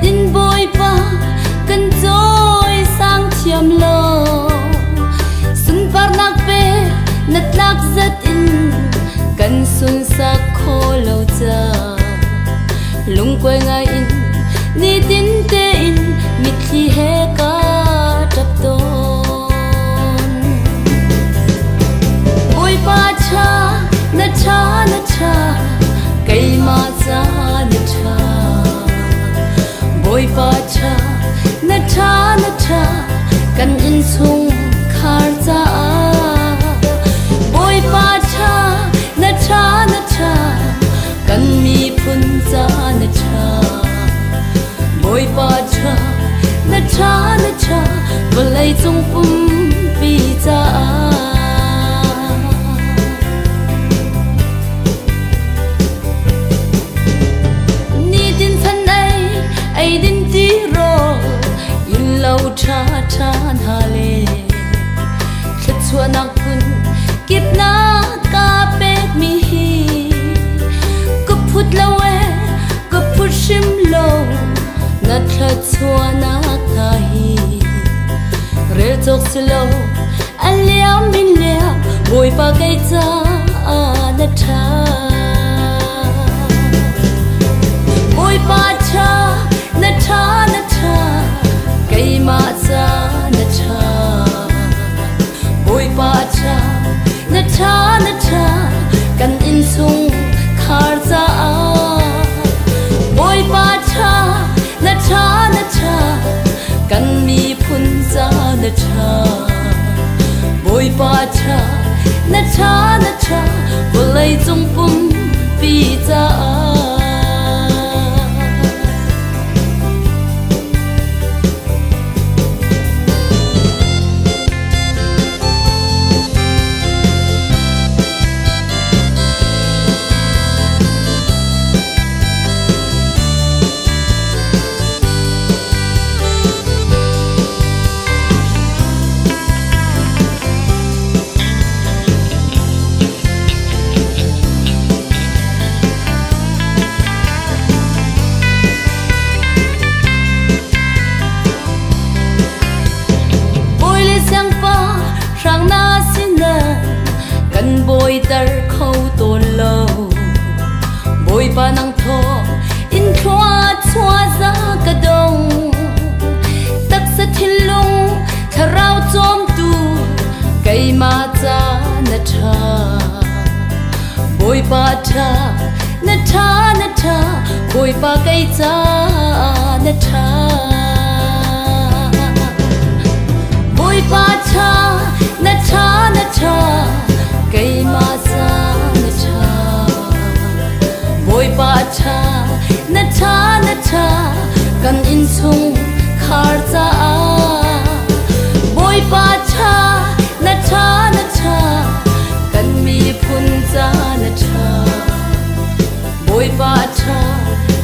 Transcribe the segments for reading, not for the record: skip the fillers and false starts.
tin bôi pa cần trôi sang chiêm lo sun par nak pe nat lak zat in cần sun sa khô lâu cha lung quay ngay in ni tin te in mit khi he ka trap ton bôi pa cha na cha cây ma cha na cha bôi pa cha na cha kan in sung khar cha bôi pa cha na cha kan mi phun cha na cha bôi pa cha na cha valai chung pum pi cha cha na le khit chua nak kun kip na ka pek mi hi ko phut lawe ko phut shim lo na thla chua na ka hi re chok slo aliam min le boi pa kai cha na tha boi pa cha na tha cây ma cha na cha bôi pa cha na cha kan in sung khar cha bôi pa cha na cha kan mi phun cha na cha bôi pa cha na cha valai chung pum pi cha sang na xin cần bôi tar khâu tôn lâu bôi pa nang tho in choa ra cả đông tắc sa thiên lung thà rau chom tu cây ma cha na cha bôi pa cha na cha bôi pa cây cha na cha bôi pa cha na cha cây ma cha na cha bôi pa cha na cha kan in sung khar cha bôi pa cha na cha kan mi phun cha na cha bôi pa cha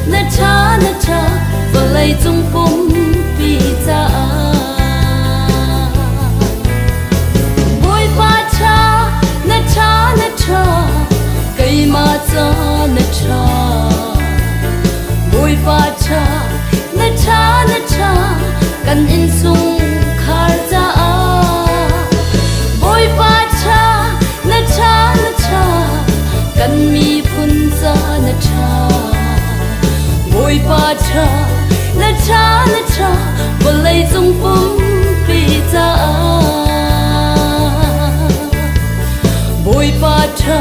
na cha valai chung pum pi cha cây ma cha na cha bôi pa cha na cha kan in sung khar cha bôi pa cha na cha kan mi phun cha na cha bôi pa cha na cha valai chung pum pi cha bôi pa cha